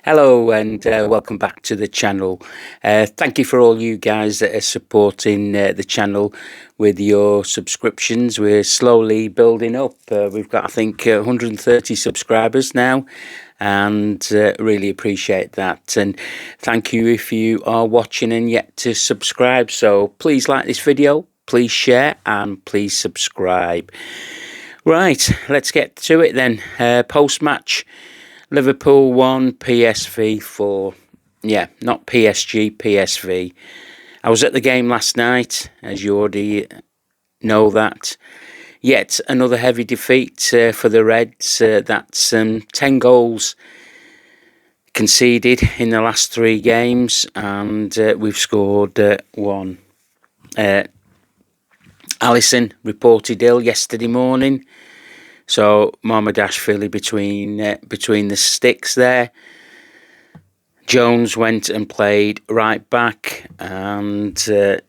Hello and welcome back to the channel. Thank you for all you guys that are supporting the channel with your subscriptions. We're slowly building up. We've got, I think, 130 subscribers now, and really appreciate that. And thank you if you are watching and yet to subscribe. So please like this video, please share, and please subscribe. Right, let's get to it then. Post-match. Liverpool 1, PSV 4. Yeah, not PSG, PSV. I was at the game last night, as you already know that. Yet another heavy defeat for the Reds. That's 10 goals conceded in the last 3 games, and we've scored 1. Alisson reported ill yesterday morning. So Marmadashvili between the sticks there. Jones went and played right back, and it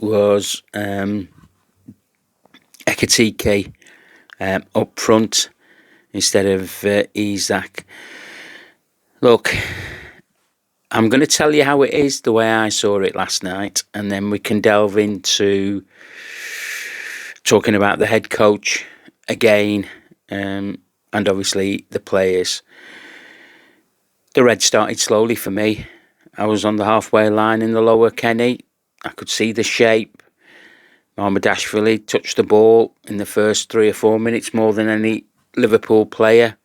was Ekatike up front instead of Isak. Look, I'm going to tell you how it is, the way I saw it last night, and then we can delve into talking about the head coach again, and obviously the players. The Reds started slowly for me. I was on the halfway line in the lower Kenny. I could see the shape. Marmadashvili touched the ball in the first 3 or 4 minutes more than any Liverpool player,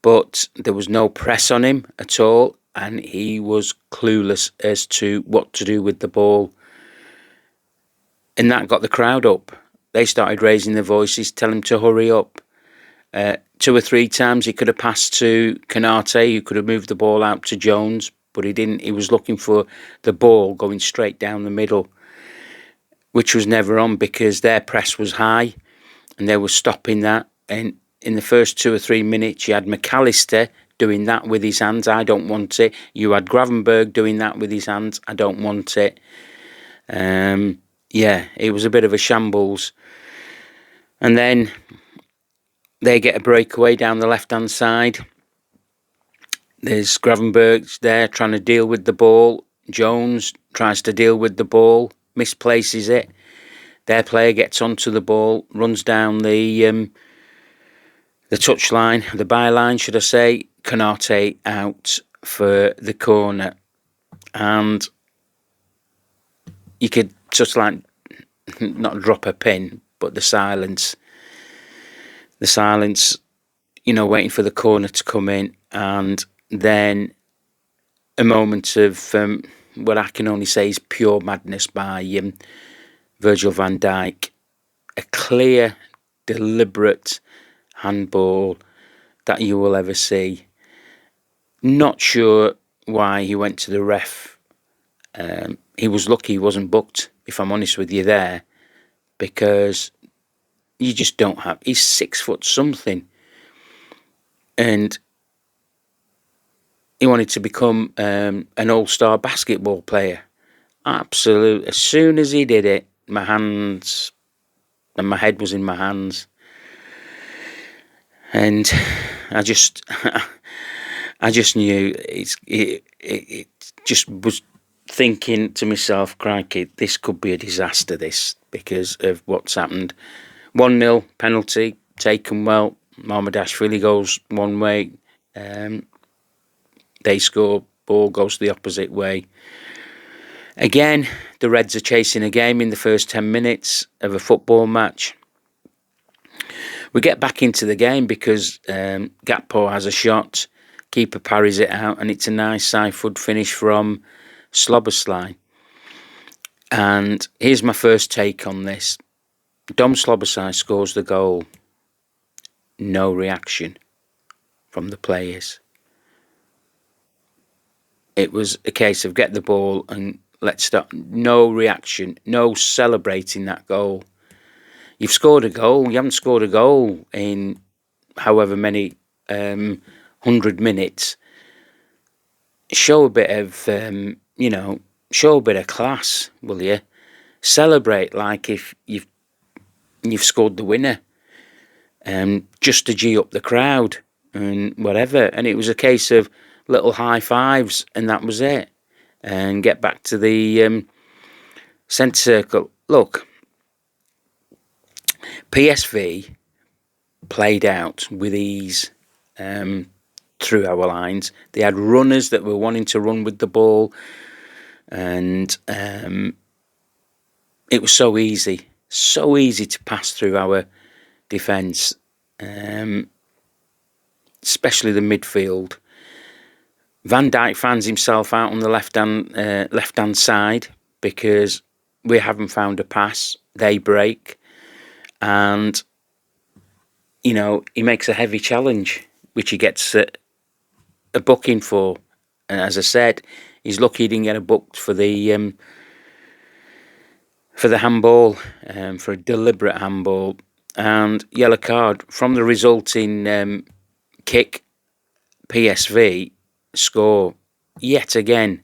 but there was no press on him at all, and he was clueless as to what to do with the ball. And that got the crowd up. They started raising their voices, telling him to hurry up. 2 or 3 times he could have passed to Konate, who could have moved the ball out to Jones, but he didn't. He was looking for the ball going straight down the middle, which was never on because their press was high and they were stopping that. And in the first 2 or 3 minutes, you had McAllister doing that with his hands. I don't want it. You had Gravenberg doing that with his hands. I don't want it. Yeah, it was a bit of a shambles. And then they get a breakaway down the left-hand side. There's Gravenberg there trying to deal with the ball. Jones tries to deal with the ball, misplaces it. Their player gets onto the ball, runs down the touchline, the byline, should I say. Konate out for the corner. And you could just like not drop a pin, but the silence, waiting for the corner to come in, and then a moment of what I can only say is pure madness by Virgil van Dijk. A clear, deliberate handball that you will ever see. Not sure why he went to the ref. He was lucky he wasn't booked, if I'm honest with you there, because you just don't have... He's 6 foot something. And he wanted to become an all-star basketball player. Absolute. As soon as he did it, my hands... and my head was in my hands. And I just... I just knew it just was thinking to myself, crikey, this could be a disaster, this, because of what's happened. 1-0 penalty, taken well. Marmadashvili goes one way. They score, ball goes the opposite way. Again, the Reds are chasing a game in the first 10 minutes of a football match. We get back into the game because Gakpo has a shot. Keeper parries it out, and it's a nice side-foot finish from Slobosly. And here's my first take on this. Dom Slobosly scores the goal. No reaction from the players. It was a case of get the ball and let's start. No reaction, no celebrating that goal. You've scored a goal. You haven't scored a goal in however many 100 minutes. Show a bit of, show a bit of class, will you? Celebrate like if you've scored the winner. just to G up the crowd and whatever. And it was a case of little high fives, and that was it. And get back to the centre circle. Look, PSV played out with ease through our lines. They had runners that were wanting to run with the ball, and it was so easy to pass through our defence, especially the midfield. Van Dijk finds himself out on the left-hand side because we haven't found a pass. They break, and he makes a heavy challenge, which he gets a booking for. And as I said, he's lucky he didn't get a booked for the handball, for a deliberate handball, and yellow card. From the resulting kick, PSV score yet again.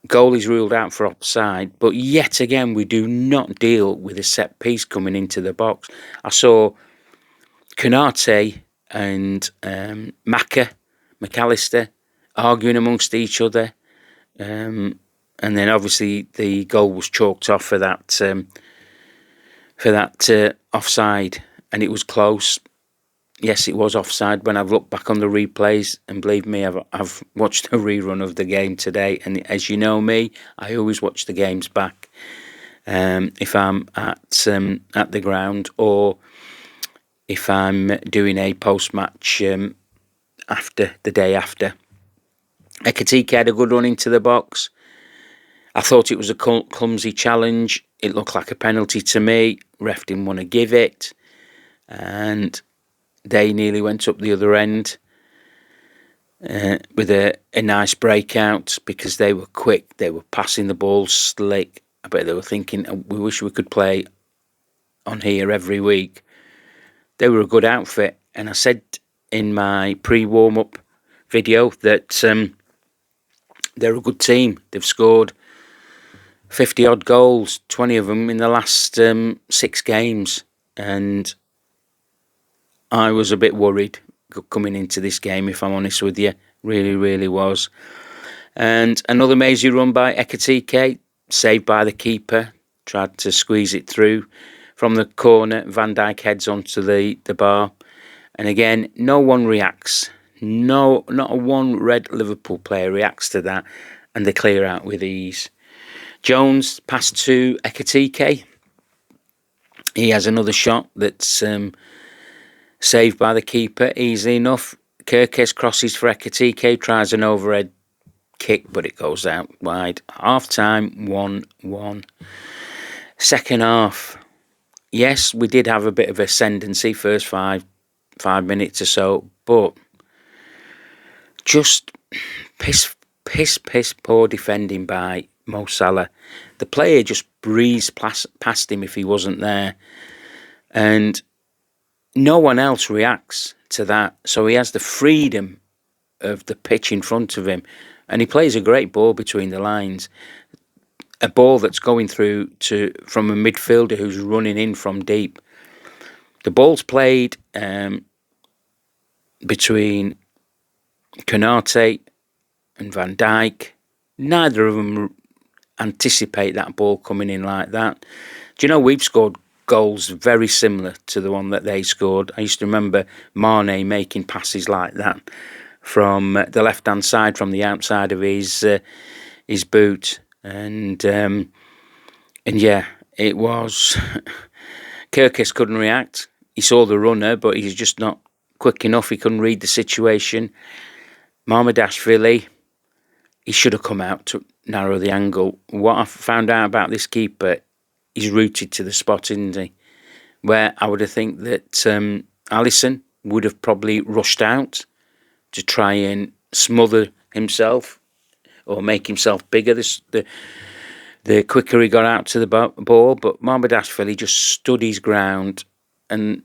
Goal is ruled out for offside, but yet again we do not deal with a set piece coming into the box. I saw Konate and McAllister arguing amongst each other, and then obviously the goal was chalked off for that offside, and it was close. Yes, it was offside when I've looked back on the replays, and believe me, I've watched a rerun of the game today, and as you know me, I always watch the games back if I'm at the ground, or if I'm doing a post-match after the day after. Ekitike had a good run into the box. I thought it was a clumsy challenge. It looked like a penalty to me. Ref didn't want to give it, and they nearly went up the other end with a nice breakout because they were quick. They were passing the ball slick. I bet they were thinking, we wish we could play on here every week. They were a good outfit. And I said in my pre-warm-up video that they're a good team. They've scored 50-odd goals, 20 of them in the last 6 games. And I was a bit worried coming into this game, if I'm honest with you. Really, really was. And another mazy run by Ekitike, saved by the keeper. Tried to squeeze it through from the corner. Van Dijk heads onto the bar. And again, no one reacts. No, not a one red Liverpool player reacts to that. And they clear out with ease. Jones passed to Ekitike. He has another shot that's saved by the keeper easily enough. Kirkes crosses for Ekitike, tries an overhead kick, but it goes out wide. Half-time, 1-1. Second half, yes, we did have a bit of ascendancy first five minutes or so, but just piss poor defending by Mo Salah. The player just breezed past him if he wasn't there, and no one else reacts to that. So he has the freedom of the pitch in front of him, and he plays a great ball between the lines. A ball that's going through from a midfielder who's running in from deep. The ball's played between Konate and Van Dijk. Neither of them anticipate that ball coming in like that. Do you know, we've scored goals very similar to the one that they scored. I used to remember Mane making passes like that from the left-hand side, from the outside of his boot. And yeah, it was... Kirkes couldn't react. He saw the runner, but he's just not quick enough. He couldn't read the situation. Mamardashvili, he should have come out to narrow the angle. What I found out about this keeper, he's rooted to the spot, isn't he? Where I would have think that Alisson would have probably rushed out to try and smother himself or make himself bigger. The quicker he got out to the ball, but Mamardashvili just stood his ground, and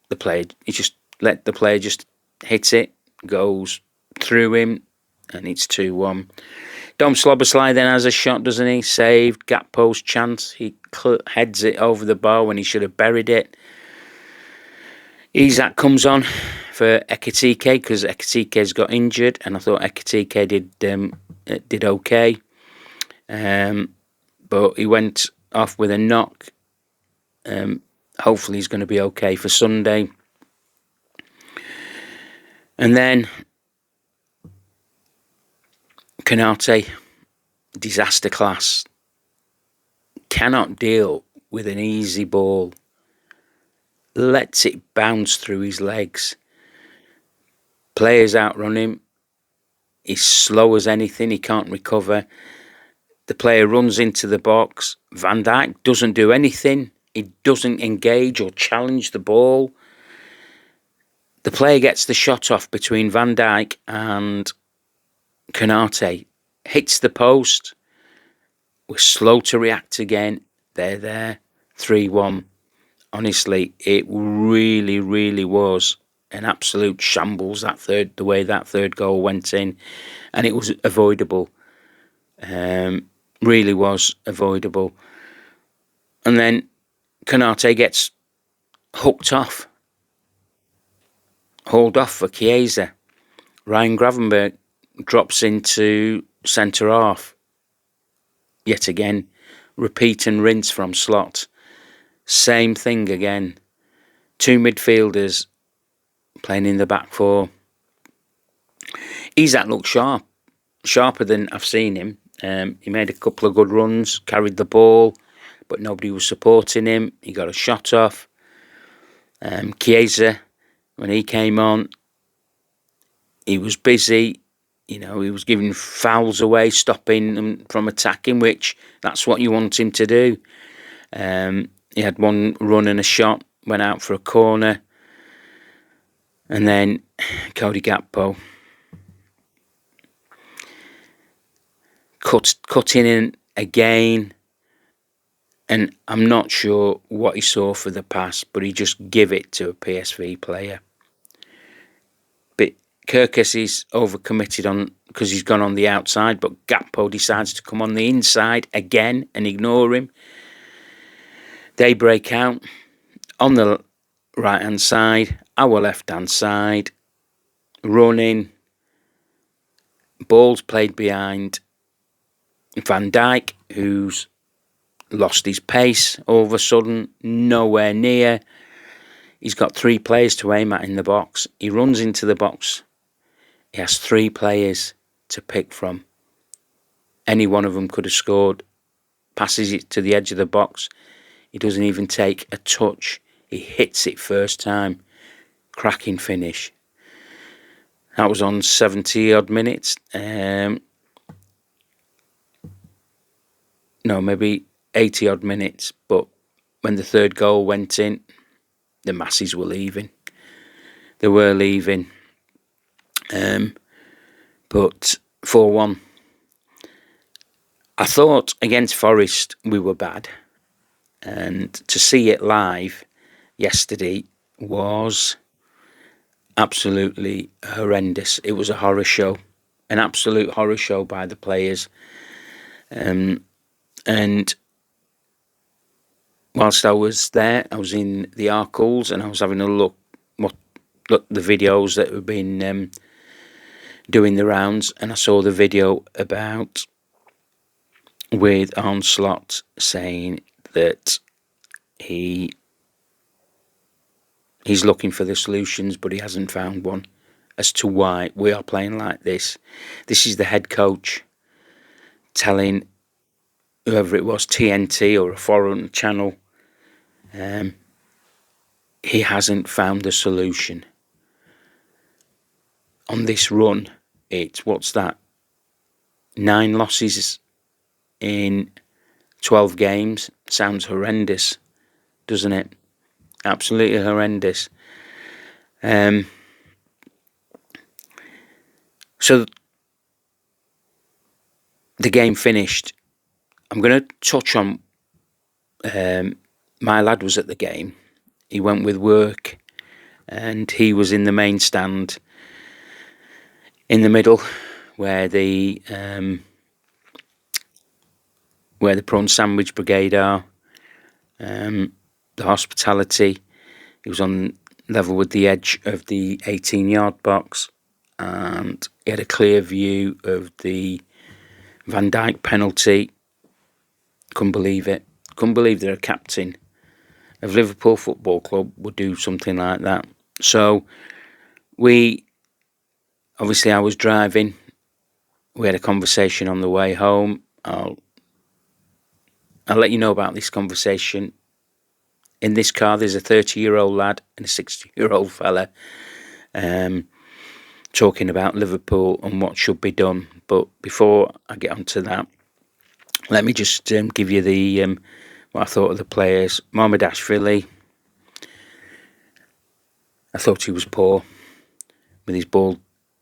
he just let the player just hit it, goes through him, and it's 2-1. Dom Szoboszlai then has a shot, doesn't he? Saved, gap post chance. He heads it over the bar when he should have buried it. Isak comes on for Ekitike because Ekitike's got injured, and I thought Ekitike did okay, but he went off with a knock. Hopefully he's going to be okay for Sunday. And then Konate, disaster class, cannot deal with an easy ball, lets it bounce through his legs. Players outrun him. He's slow as anything. He can't recover. The player runs into the box. Van Dijk doesn't do anything. He doesn't engage or challenge the ball. The player gets the shot off between Van Dijk and Konate. Hits the post. We're slow to react again. They're there. 3-1. Honestly, it really, really was an absolute shambles, the way that third goal went in. And it was avoidable. Really was avoidable. And then Konate gets hooked off. Hauled off for Chiesa. Ryan Gravenberch drops into centre half. Yet again, repeat and rinse from Slot. Same thing again. Two midfielders playing in the back four. Isak looked sharper than I've seen him. He made a couple of good runs, carried the ball, but nobody was supporting him. He got a shot off. Chiesa, when he came on, he was busy. He was giving fouls away, stopping them from attacking, which that's what you want him to do. He had one run and a shot, went out for a corner. And then Cody Gakpo cutting in again. And I'm not sure what he saw for the pass, but he just give it to a PSV player. But Kirkus is overcommitted on because he's gone on the outside, but Gakpo decides to come on the inside again and ignore him. They break out on the right-hand side, our left-hand side, running, balls played behind Van Dijk, who's lost his pace all of a sudden, nowhere near. He's got three players to aim at in the box. He runs into the box. He has three players to pick from. Any one of them could have scored. Passes it to the edge of the box. He doesn't even take a touch. He hits it first time. Cracking finish. That was on 70-odd minutes. No, maybe 80-odd minutes. But when the third goal went in, the masses were leaving. They were leaving. But 4-1. I thought against Forest we were bad. And to see it live yesterday was absolutely horrendous. It was a horror show. An absolute horror show by the players. And whilst I was there, I was in the Arcles and I was having a look the videos that have been doing the rounds, and I saw the video with Arne Slot saying that he's looking for the solutions, but he hasn't found one as to why we are playing like this. This is the head coach telling whoever it was, TNT or a foreign channel, he hasn't found the solution. On this run, it's, 9 losses in 12 games. Sounds horrendous, doesn't it? Absolutely horrendous. So the game finished. I'm going to touch on my lad was at the game. He went with work and he was in the main stand in the middle where the prawn sandwich brigade are, the hospitality. He was on level with the edge of the 18-yard box, and he had a clear view of the Van Dijk penalty. Couldn't believe it. Couldn't believe that a captain of Liverpool Football Club would do something like that. So obviously I was driving. We had a conversation on the way home. I'll let you know about this conversation. In this car, there's a 30-year-old lad and a 60-year-old fella talking about Liverpool and what should be done. But before I get onto that, let me just give you what I thought of the players. Mohammed-Ashvili, I thought he was poor with his ball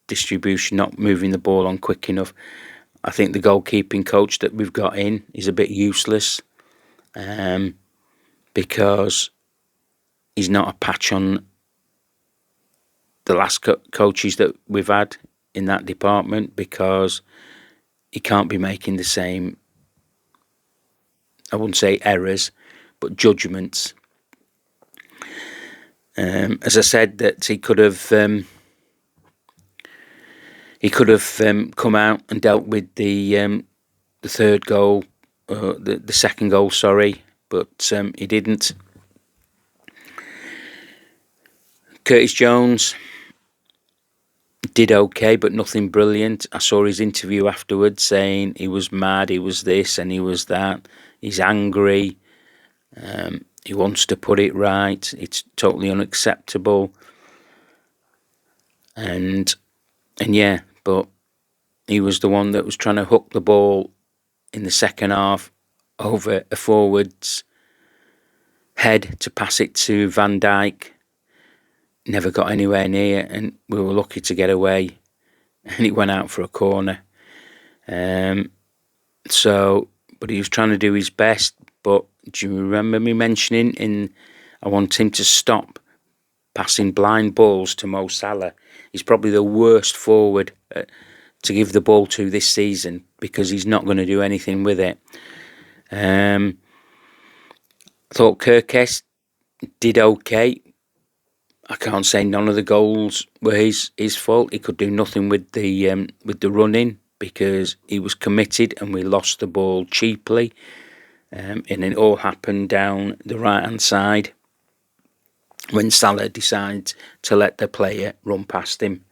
distribution, not moving the ball on quick enough. I think the goalkeeping coach that we've got in is a bit useless because he's not a patch on the last coaches that we've had in that department, because he can't be making the same, I wouldn't say errors, but judgments. As I said, that he could have come out and dealt with the third goal, the second goal, sorry, but he didn't. Curtis Jones did okay, but nothing brilliant. I saw his interview afterwards saying he was mad, he was this and he was that. He's angry. He wants to put it right. It's totally unacceptable. And yeah, but he was the one that was trying to hook the ball in the second half over a forward's head to pass it to Van Dijk. Never got anywhere near, and we were lucky to get away, and it went out for a corner. But he was trying to do his best. But do you remember me mentioning I want him to stop passing blind balls to Mo Salah? He's probably the worst forward to give the ball to this season, because he's not going to do anything with it. I thought Kirkes did okay. I can't say none of the goals were his fault. He could do nothing with the running, because he was committed and we lost the ball cheaply. And it all happened down the right-hand side when Salah decides to let the player run past him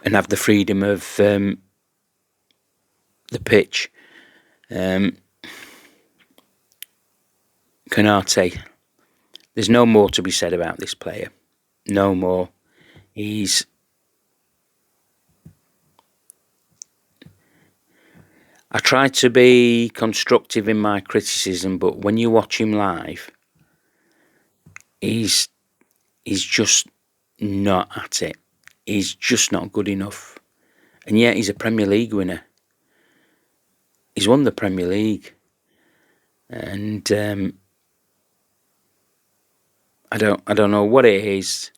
and have the freedom of the pitch. Konate, there's no more to be said about this player. No more. I try to be constructive in my criticism, but when you watch him live, he's just not at it. He's just not good enough. And yet he's a Premier League winner. He's won the Premier League. And I don't know what it is.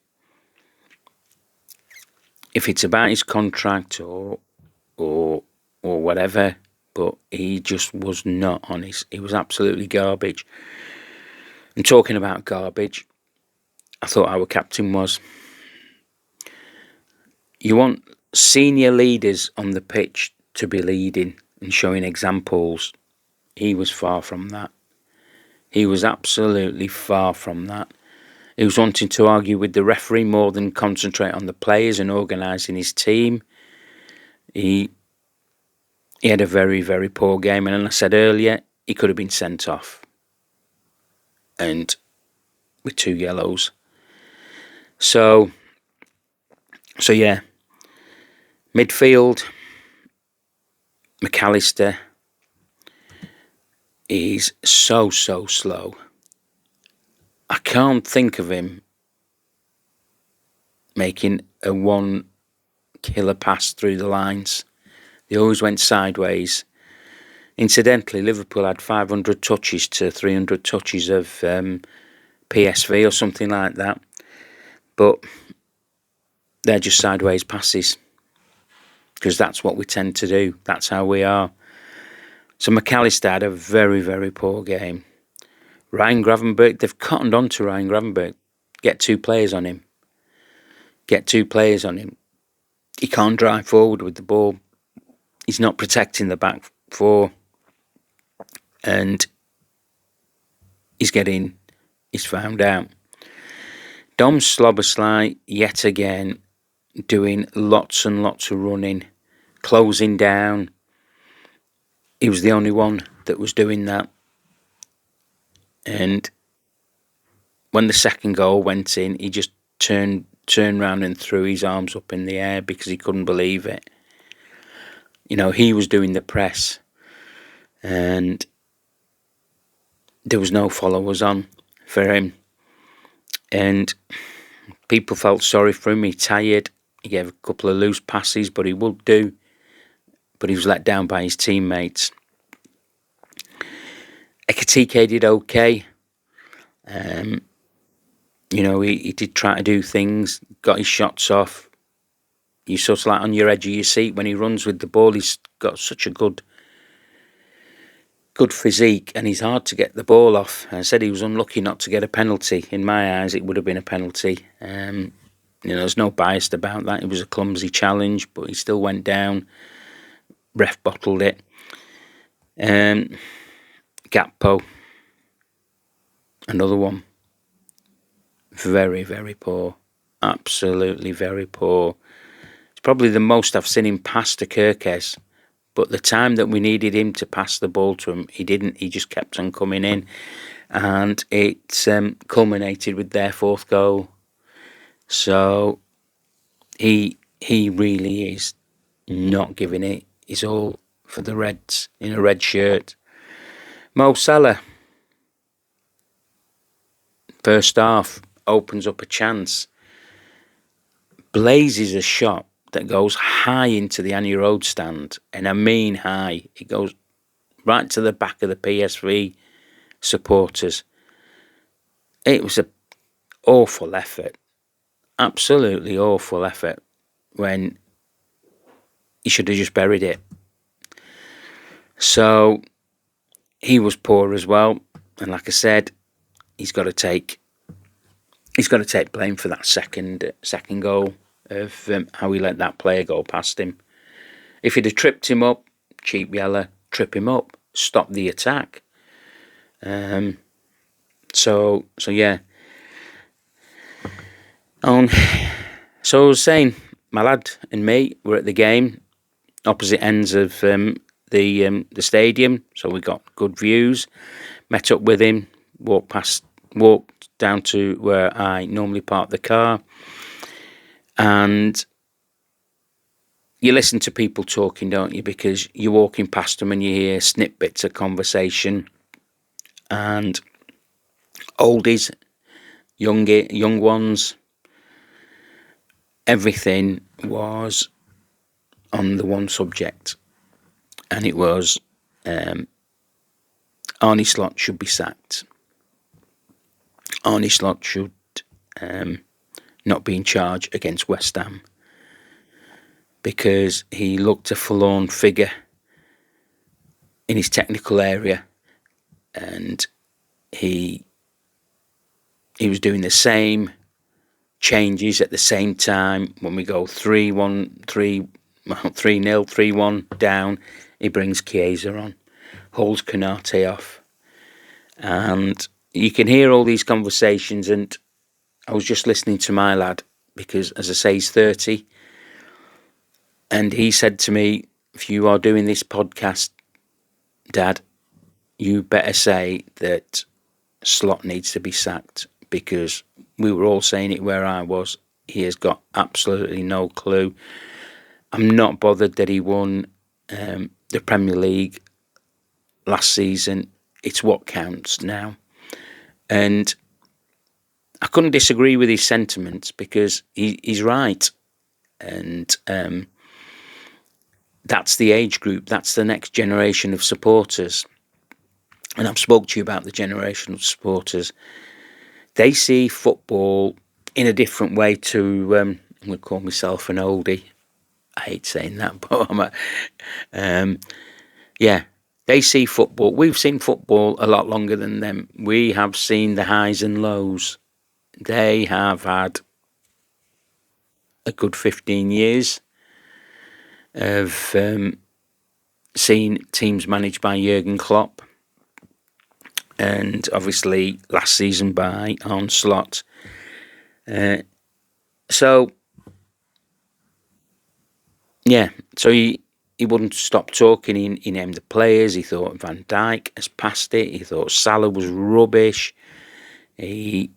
If it's about his contract or whatever, but he just was not honest. He was absolutely garbage. And talking about garbage, I thought our captain was. You want senior leaders on the pitch to be leading and showing examples. He was far from that. He was absolutely far from that. He was wanting to argue with the referee more than concentrate on the players and organising his team. He had a very, very poor game. And as I said earlier, he could have been sent off. And with 2 yellows. So yeah. Midfield, McAllister is so slow. I can't think of him making a one killer pass through the lines. They always went sideways. Incidentally, Liverpool had 500 touches to 300 touches of PSV or something like that. But they're just sideways passes, because that's what we tend to do. That's how we are. So McAllister had a very, very poor game. Ryan Gravenberch, they've cottoned on to Ryan Gravenberch. get two players on him. He can't drive forward with the ball. He's not protecting the back four. And he's found out. Dom Slobberslide, yet again, doing lots and lots of running, closing down. He was the only one that was doing that. And when the second goal went in, he just turned around and threw his arms up in the air because he couldn't believe it. He was doing the press, and there was no followers on for him. And people felt sorry for him. He tired. He gave a couple of loose passes, but he would do. But he was let down by his teammates. Ekitike did okay. He did try to do things, got his shots off. You're sort of like on your edge of your seat when he runs with the ball. He's got such a good physique, and he's hard to get the ball off. I said he was unlucky not to get a penalty. In my eyes, it would have been a penalty. There's no bias about that. It was a clumsy challenge, but he still went down. Ref bottled it. Gakpo, another one. Very, very poor. Absolutely very poor. It's probably the most I've seen him pass to Kirkes. But the time that we needed him to pass the ball to him, he didn't. He just kept on coming in. And it culminated with their fourth goal. So he really is not giving it his all for the Reds in a red shirt. Mo Salah, first half, opens up a chance, blazes a shot that goes high into the Annie Road stand, and I mean high. It goes right to the back of the PSV supporters. It was an awful effort, absolutely awful effort, when he should have just buried it. So he was poor as well, and like I said, he's got to take blame for that second goal of how he let that player go past him. If he'd have tripped him up, cheap yellow, trip him up, stop the attack. So yeah. So I was saying, my lad and me were at the game, opposite ends of the stadium, so we got good views. Met up with him, walked down to where I normally park the car, and you listen to people talking, don't you? Because you're walking past them and you hear snippets of conversation, and oldies, young ones, everything was on the one subject, and it was Arne Slot should be sacked. Arne Slot should not be in charge against West Ham because he looked a forlorn figure in his technical area, and he was doing the same changes at the same time. When we go 3-1, 3-0, 3-1 down, he brings Chiesa on, holds Konate off, and you can hear all these conversations. And I was just listening to my lad because, as I say, he's 30, and he said to me, if you are doing this podcast, Dad, you better say that Slot needs to be sacked, because we were all saying it where I was. He has got absolutely no clue. I'm not bothered that he won the Premier League last season. It's what counts now. And I couldn't disagree with his sentiments, because he's right. And that's the age group. That's the next generation of supporters. And I've spoke to you about the generation of supporters. They see football in a different way to, I'm going to call myself an oldie. I hate saying that, but yeah, they see football. We've seen football a lot longer than them. We have seen the highs and lows. They have had a good 15 years of seen teams managed by Jurgen Klopp, and obviously last season by Arne Slot. So he wouldn't stop talking. He named the players. He thought Van Dijk has passed it. He thought Salah was rubbish. He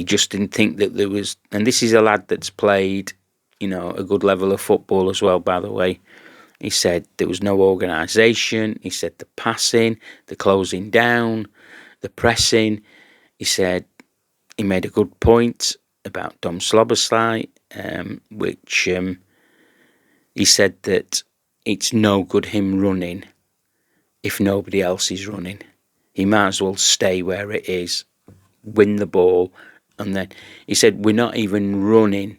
just didn't think that there was... And this is a lad that's played, a good level of football as well, by the way. He said there was no organisation. He said the passing, the closing down, the pressing. He said he made a good point about Dom Slobosly, which he said that it's no good him running if nobody else is running. He might as well stay where it is, win the ball, and then he said we're not even running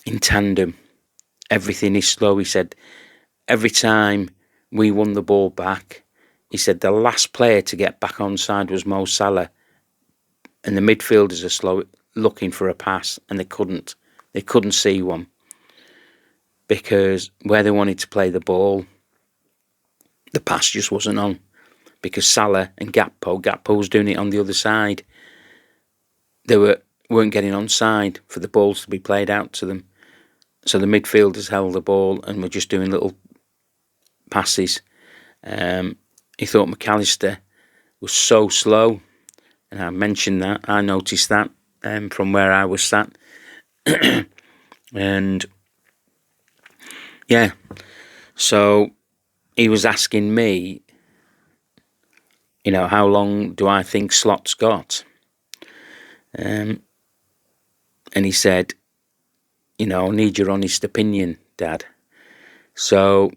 in tandem. Everything is slow. He said every time we won the ball back, he said the last player to get back onside was Mo Salah, and the midfielders are slow looking for a pass, and they couldn't see one, because where they wanted to play the ball, the pass just wasn't on, because Salah and Gakpo was doing it on the other side. They weren't getting onside for the balls to be played out to them. So the midfielders held the ball and were just doing little passes. He thought McAllister was so slow, and I mentioned that. I noticed that from where I was sat. And yeah, so he was asking me, how long do I think Slot's got? And he said, I need your honest opinion, Dad. So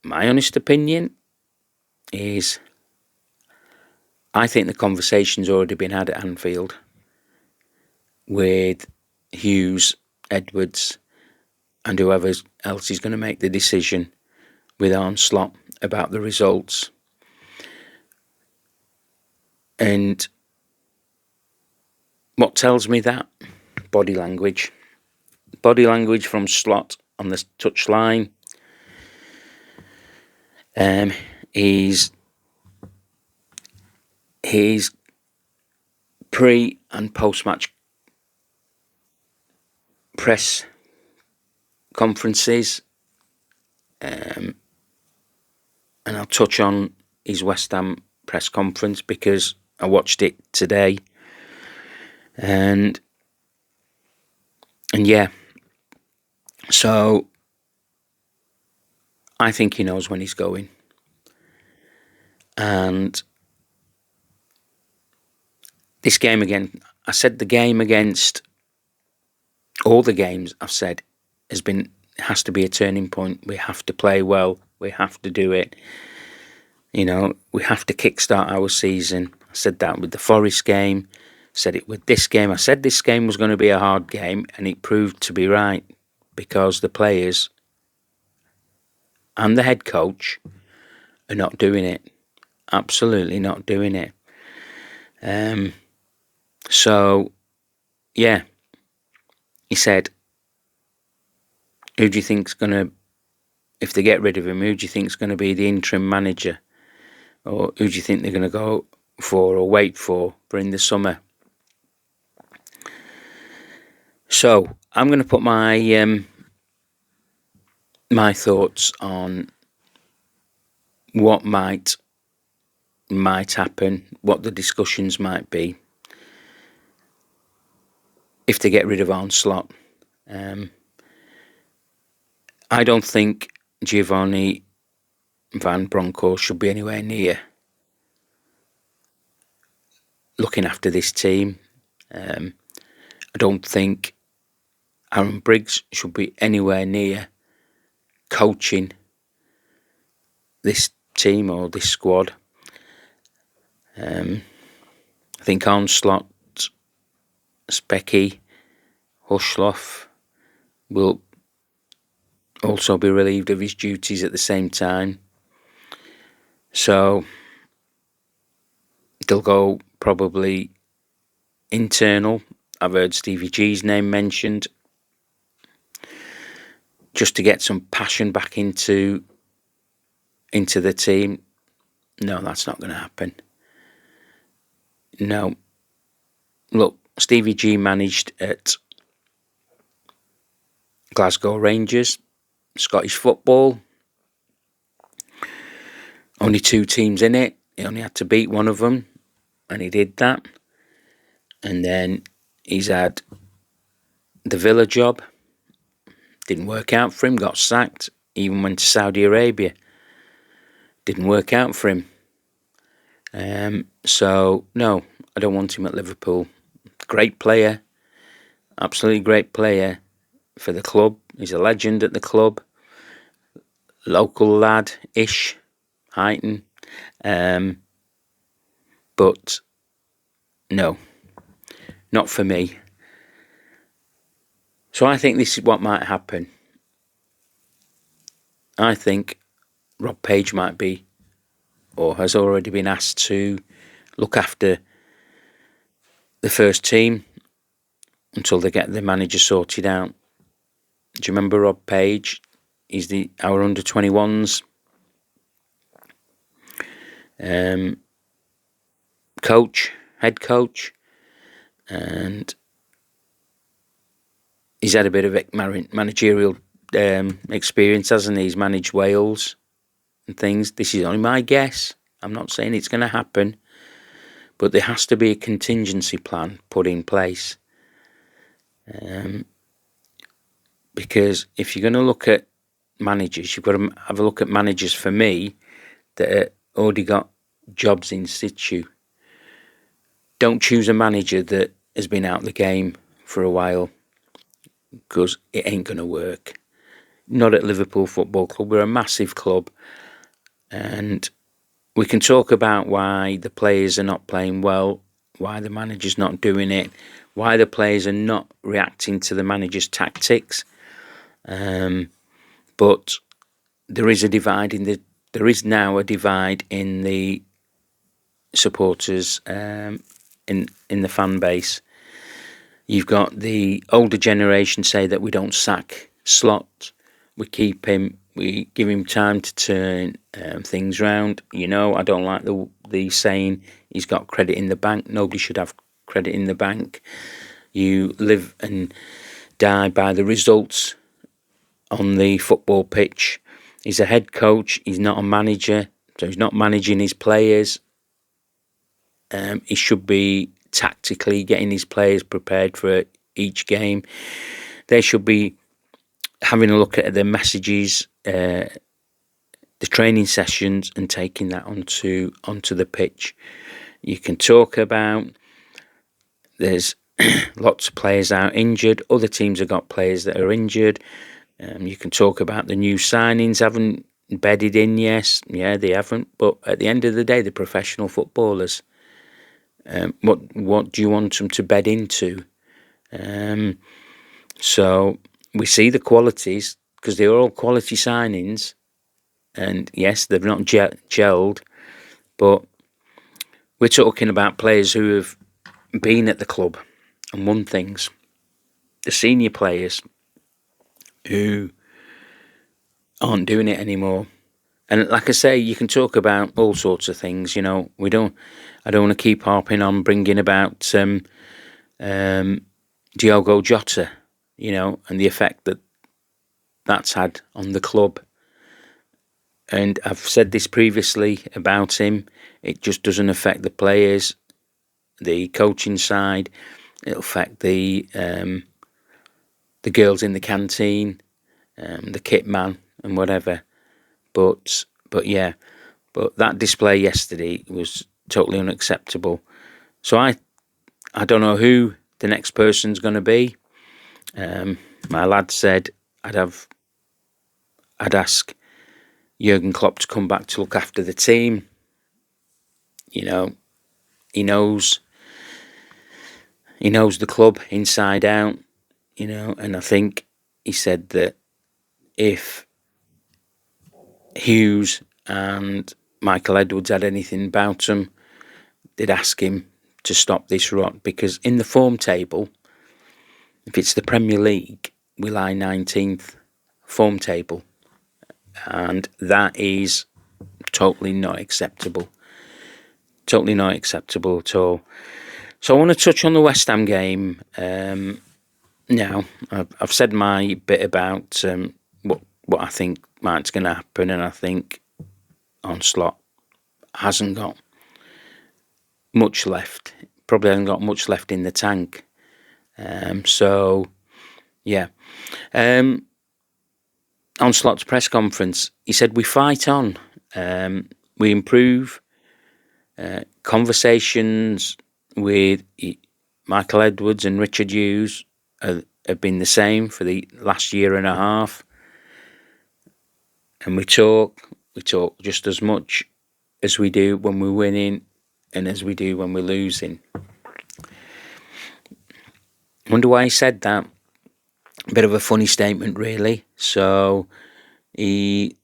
my honest opinion is, I think the conversation's already been had at Anfield with Hughes, Edwards, and whoever else is going to make the decision with Arne Slot about the results. And what tells me that? Body language. Body language from Slot on the touchline. His pre- and post-match press conferences, and I'll touch on his West Ham press conference because I watched it today, and yeah, so I think he knows when he's going. And this game again, I said the game against all the games I've said has to be a turning point. We have to play well. We have to do it. We have to kickstart our season. I said that with the Forest game. Said it with this game. I said this game was going to be a hard game, and it proved to be right, because the players and the head coach are not doing it. Absolutely not doing it. So, yeah. He said, who do you think's going to, if they get rid of him, who do you think's going to be the interim manager? Or who do you think they're going to go for or wait for in the summer? So, I'm going to put my my thoughts on what might happen, what the discussions might be if they get rid of Arne Slot. I don't think Giovanni Van Bronckhorst should be anywhere near looking after this team. I don't think Aaron Briggs should be anywhere near coaching this team or this squad. I think Arne Slot, Specky, Hushloff will also be relieved of his duties at the same time. So they'll go probably internal. I've heard Stevie G's name mentioned, just to get some passion back into the team. No, that's not going to happen. No. Look, Stevie G managed at Glasgow Rangers, Scottish football. Only 2 teams in it. He only had to beat one of them, and he did that. And then he's had the Villa job. Didn't work out for him, got sacked. Even went to Saudi Arabia. Didn't work out for him. So, no, I don't want him at Liverpool. Great player. Absolutely great player for the club. He's a legend at the club. Local lad-ish, Heighton. But, no, not for me. So I think this is what might happen. I think Rob Page might be, or has already been asked to look after the first team until they get the manager sorted out. Do you remember Rob Page? He's our under-21s head coach, and he's had a bit of managerial experience, hasn't he? He's managed Wales and things. This is only my guess. I'm not saying it's going to happen, but there has to be a contingency plan put in place. Because if you're going to look at managers, you've got to have a look at managers, for me, that have already got jobs in situ. Don't choose a manager that has been out the game for a while, because it ain't going to work. Not at Liverpool Football Club. We're a massive club, and we can talk about why the players are not playing well, why the manager's not doing it, why the players are not reacting to the manager's tactics. But there is a divide there is now a divide in the supporters, in the fan base. You've got the older generation say that we don't sack Slot, we keep him, we give him time to turn things round. I don't like the saying he's got credit in the bank. Nobody should have credit in the bank. You live and die by the results on the football pitch. He's a head coach. He's not a manager, so he's not managing his players. He should be tactically getting his players prepared for each game. They should be having a look at the messages, the training sessions, and taking that onto the pitch. You can talk about there's lots of players out injured. Other teams have got players that are injured. You can talk about the new signings haven't bedded in. Yes, yeah, they haven't. But at the end of the day, they're professional footballers. What do you want them to bed into? So we see the qualities, because they're all quality signings. And yes, they've not gelled, but we're talking about players who have been at the club and won things. The senior players who aren't doing it anymore. And like I say, you can talk about all sorts of things. I don't want to keep harping on bringing about Diogo Jota, and the effect that's had on the club. And I've said this previously about him. It just doesn't affect the players, the coaching side. It'll affect the girls in the canteen, the kit man, and whatever. But that display yesterday was totally unacceptable. So I don't know who the next person's going to be. My lad said I'd ask Jurgen Klopp to come back to look after the team. He knows the club inside out. And I think he said that if Hughes and Michael Edwards had anything about them, they'd ask him to stop this rot, because in the form table, if it's the Premier League, we lie 19th form table, and that is totally not acceptable. Totally not acceptable at all. So I want to touch on the West Ham game now. I've said my bit about what I think might's going to happen, and I think Arne Slot hasn't got much left. Probably hasn't got much left in the tank. So, yeah. On Slot's press conference, he said, "We fight on. We improve. Conversations with Michael Edwards and Richard Hughes have been the same for the last year and a half. And we talk just as much as we do when we're winning and as we do when we're losing." I wonder why he said that. A bit of a funny statement, really. So he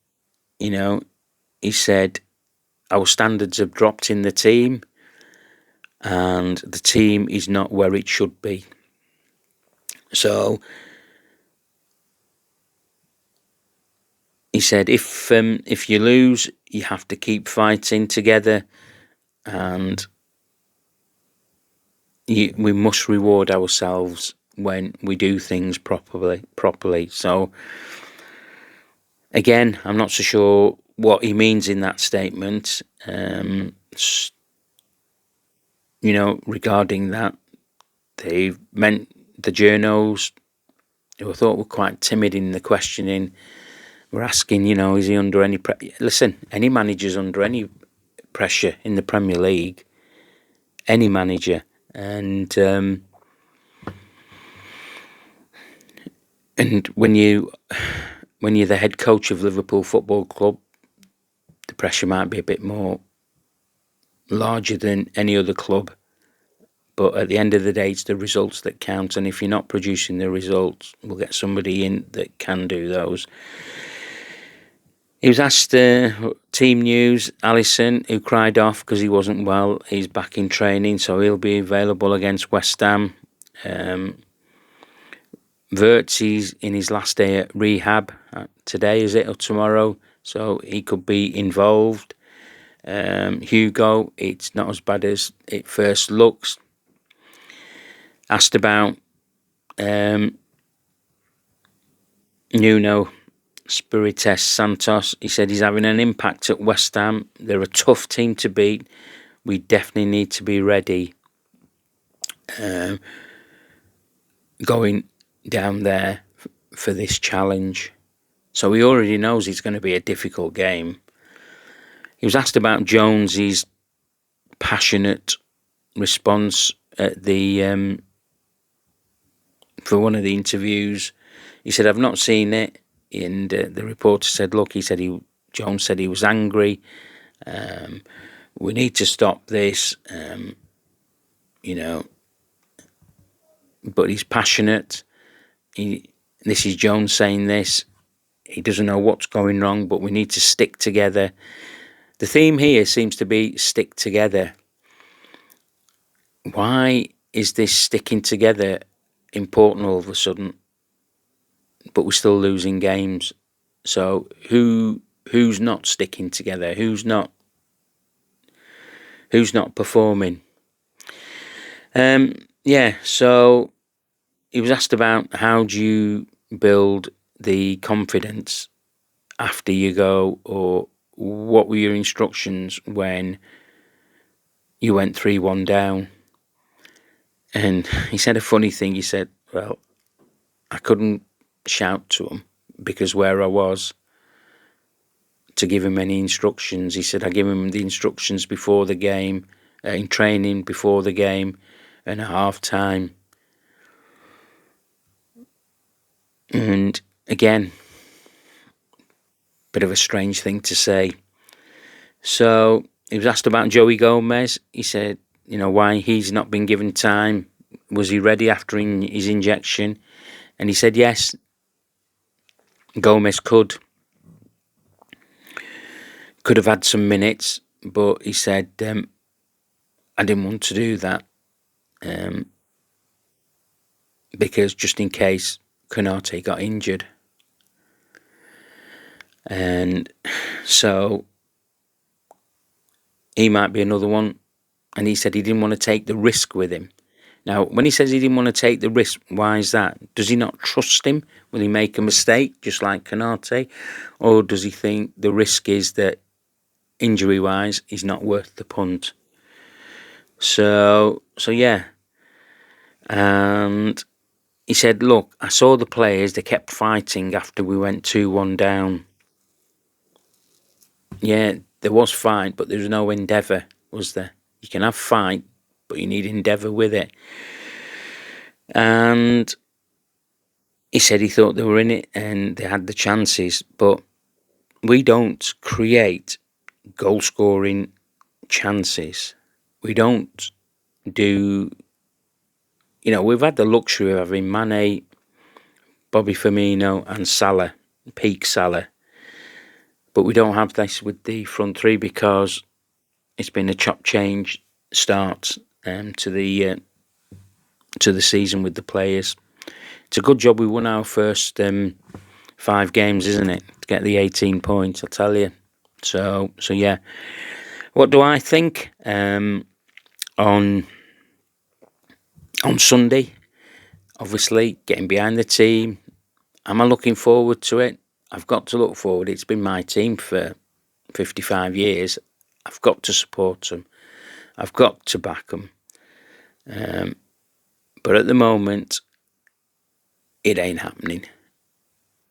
said, "Our standards have dropped in the team, and the team is not where it should be." So he said, if you lose, you have to keep fighting together, and we must reward ourselves when we do things properly. So again, I'm not so sure what he means in that statement. Regarding that, they meant the journos, who I thought were quite timid in the questioning, were asking, is he under any pressure? Listen, any manager's under any pressure in the Premier League. Any manager. And when you're the head coach of Liverpool Football Club, the pressure might be a bit more larger than any other club. But at the end of the day, it's the results that count. And if you're not producing the results, we'll get somebody in that can do those. He was asked team news. Alisson, who cried off because he wasn't well, he's back in training, so he'll be available against West Ham. Wirtz, he's in his last day at rehab. Today, is it, or tomorrow? So he could be involved. Hugo, it's not as bad as it first looks. Asked about Nuno Espirito Santos, he said he's having an impact at West Ham. They're a tough team to beat. We definitely need to be ready going down there for this challenge. So he already knows it's going to be a difficult game. He was asked about Jones's passionate response at for one of the interviews. He said, "I've not seen it." And the reporter said, "Look," he said, Jones said he was angry. We need to stop this, but he's passionate. This is Jones saying this. He doesn't know what's going wrong, but we need to stick together. The theme here seems to be stick together. Why is this sticking together important all of a sudden? But we're still losing games. So who's not sticking together? Who's not performing? So he was asked about how do you build the confidence after you go, or what were your instructions when you went 3-1 down? And he said a funny thing. He said, "Well, I couldn't shout to him because where I was to give him any instructions." He said, "I give him the instructions before the game, in training before the game, and at half time." And again, bit of a strange thing to say. So he was asked about Joey Gomez. He said, why he's not been given time. Was he ready after his injection? And he said, yes, Gomez could have had some minutes, but he said, I didn't want to do that. because just in case Konate got injured. And so he might be another one. And he said he didn't want to take the risk with him. Now, when he says he didn't want to take the risk, why is that? Does he not trust him? Will he make a mistake, just like Konate? Or does he think the risk is that, injury-wise, he's not worth the punt? So yeah. And he said, look, I saw the players, they kept fighting after we went 2-1 down. Yeah, there was fight, but there was no endeavour, was there? You can have fight, but you need endeavour with it. And he said he thought they were in it and they had the chances, but we don't create goal-scoring chances. We don't do... we've had the luxury of having Mane, Bobby Firmino and Salah, peak Salah. But we don't have this with the front three because it's been a chop change start to the season with the players. It's a good job we won our first 5 games, isn't it? To get the 18 points, I'll tell you. So yeah. What do I think? On Sunday, obviously, getting behind the team. Am I looking forward to it? I've got to look forward. It's been my team for 55 years. I've got to support them. I've got to back them. But at the moment, it ain't happening.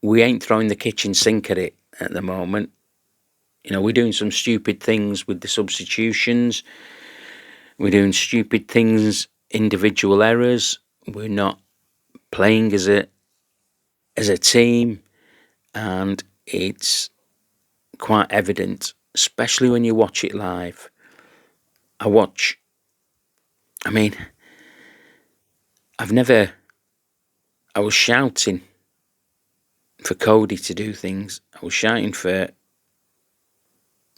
We ain't throwing the kitchen sink at it at the moment. We're doing some stupid things with the substitutions. We're doing stupid things, individual errors. We're not playing as a team, and it's quite evident, especially when you watch it live. I was shouting for Cody to do things. I was shouting for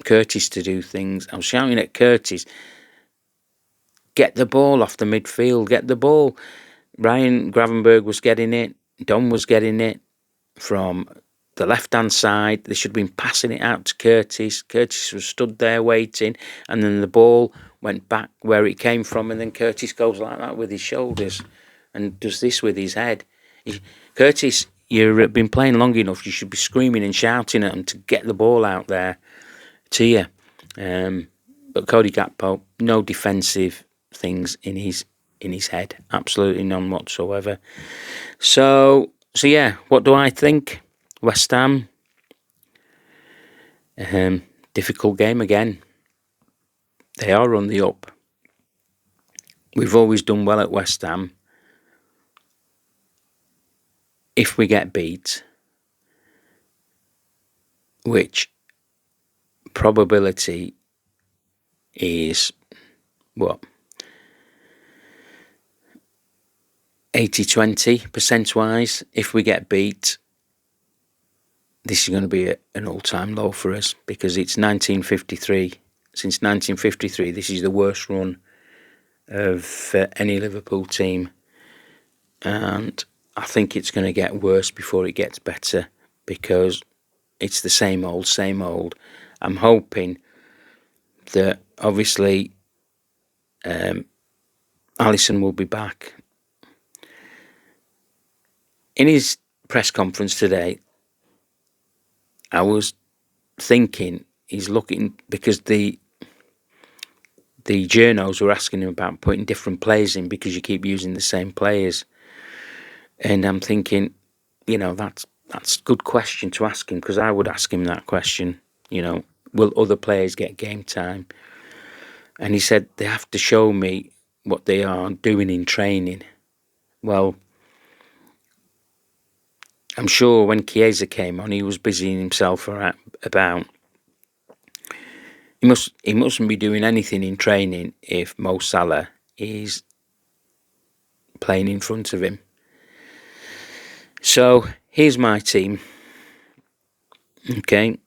Curtis to do things. I was shouting at Curtis, get the ball off the midfield, get the ball. Ryan Gravenberg was getting it. Don was getting it from the left-hand side. They should have been passing it out to Curtis. Curtis was stood there waiting, and then the ball went back where it came from, and then Curtis goes like that with his shoulders and does this with his head. Curtis, you've been playing long enough. You should be screaming and shouting at him to get the ball out there to you. But Cody Gakpo, no defensive things in his head. Absolutely none whatsoever. So yeah, what do I think? West Ham, difficult game again. They are on the up. We've always done well at West Ham. If we get beat, which probability is, 80-20 percent-wise, if we get beat, this is going to be an all-time low for us because it's 1953. Since 1953, this is the worst run of any Liverpool team. And I think it's going to get worse before it gets better because it's the same old, same old. I'm hoping that, obviously, Alisson will be back. In his press conference today, I was thinking he's looking, because the journos were asking him about putting different players in because you keep using the same players. And I'm thinking, that's a good question to ask him, because I would ask him that question, will other players get game time? And he said, they have to show me what they are doing in training. Well, I'm sure when Chiesa came on, he was busying himself about. He mustn't be doing anything in training if Mo Salah is playing in front of him. So here's my team. Okay,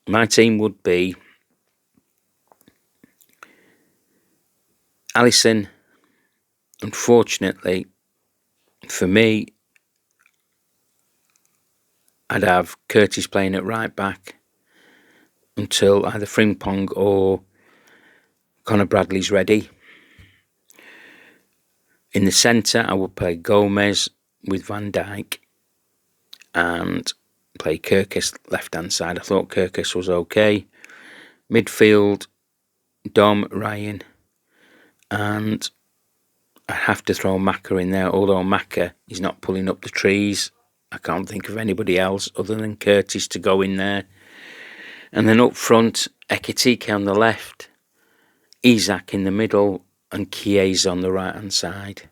my team would be Alisson, unfortunately, for me, I'd have Curtis playing at right back until either Frimpong or Conor Bradley's ready. In the centre, I would play Gomez with Van Dijk and play Kirkus left-hand side. I thought Kirkus was okay. Midfield, Dom, Ryan, and I have to throw Maka in there, although Maka is not pulling up the trees. I can't think of anybody else other than Curtis to go in there. And then up front, Ekitike on the left, Isak in the middle, and Chiesa on the right-hand side.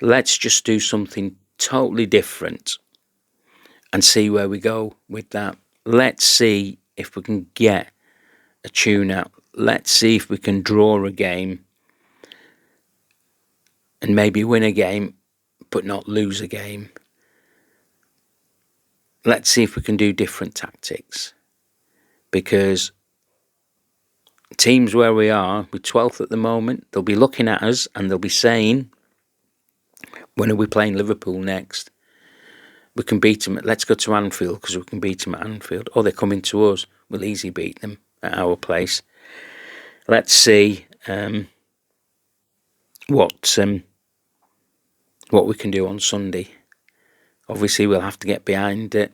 Let's just do something totally different and see where we go with that. Let's see if we can get a tune-out. Let's see if we can draw a game and maybe win a game, but not lose a game. Let's see if we can do different tactics. Because teams where we are, we're 12th at the moment, they'll be looking at us and they'll be saying, when are we playing Liverpool next? We can beat them. Let's go to Anfield because we can beat them at Anfield. Or they're coming to us. We'll easily beat them at our place. Let's see what we can do on Sunday. Obviously, we'll have to get behind the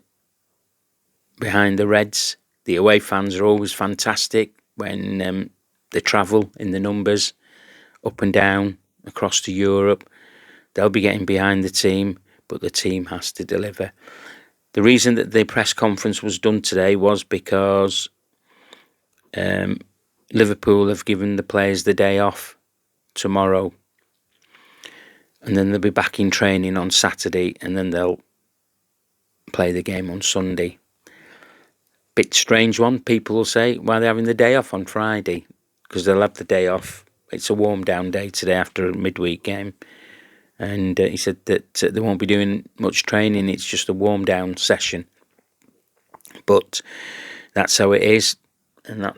Reds. The away fans are always fantastic when they travel in the numbers up and down across to Europe. They'll be getting behind the team, but the team has to deliver. The reason that the press conference was done today was because Liverpool have given the players the day off tomorrow, and then they'll be back in training on Saturday, and then they'll play the game on Sunday. Bit strange one, people will say, why are they having the day off on Friday? Because they'll have the day off. It's a warm down day today after a midweek game. And he said that they won't be doing much training, it's just a warm down session. But that's how it is, and I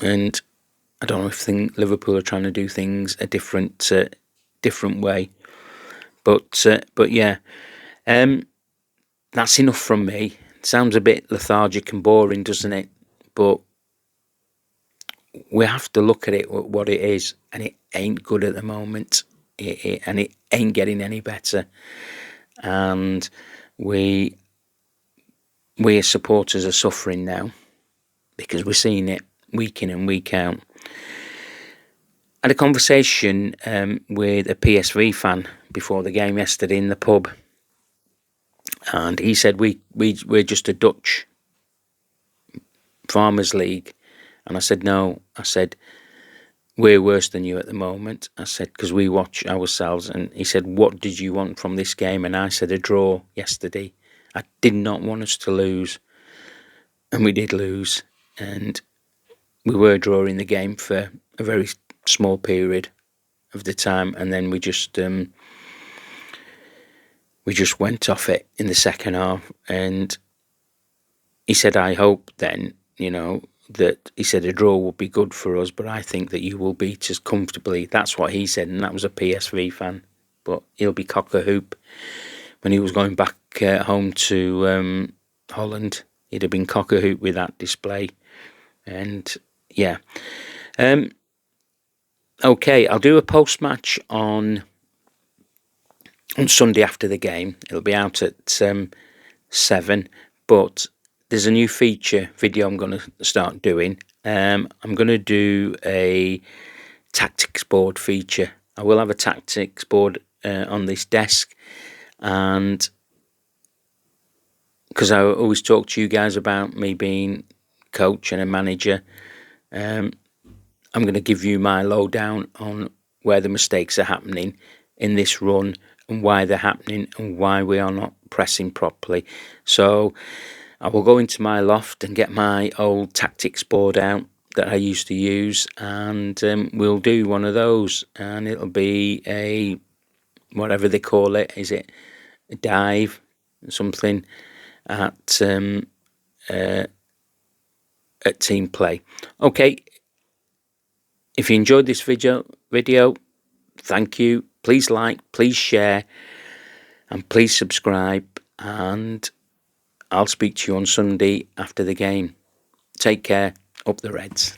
don't know if Liverpool are trying to do things a different way. But yeah, that's enough from me. It sounds a bit lethargic and boring, doesn't it? But we have to look at it what it is, and it ain't good at the moment. And it ain't getting any better, and we as supporters are suffering now because we're seeing it week in and week out. I had a conversation with a PSV fan before the game yesterday in the pub, and he said we're just a Dutch Farmers League, and I said no. I said, we're worse than you at the moment. I said, because we watch ourselves. And he said, what did you want from this game? And I said, a draw yesterday. I did not want us to lose. And we did lose. And we were drawing the game for a very small period of the time. And then we just went off it in the second half. And he said, I hope then, that he said a draw would be good for us, but I think that you will beat us comfortably. That's what he said, and that was a PSV fan. But he'll be cock-a-hoop. When he was going back home to Holland, he'd have been cock-a-hoop with that display. And yeah. Okay, I'll do a post-match on Sunday after the game. It'll be out at 7, but there's a new feature video I'm going to start doing. I'm going to do a tactics board feature. I will have a tactics board on this desk, and because I always talk to you guys about me being coach and a manager, I'm going to give you my lowdown on where the mistakes are happening in this run and why they're happening and why we are not pressing properly. So I will go into my loft and get my old tactics board out that I used to use, and we'll do one of those, and it'll be a, whatever they call it, is it a dive, something, at team play. Okay, if you enjoyed this video, thank you. Please like, please share, and please subscribe. And I'll speak to you on Sunday after the game. Take care. Up the Reds.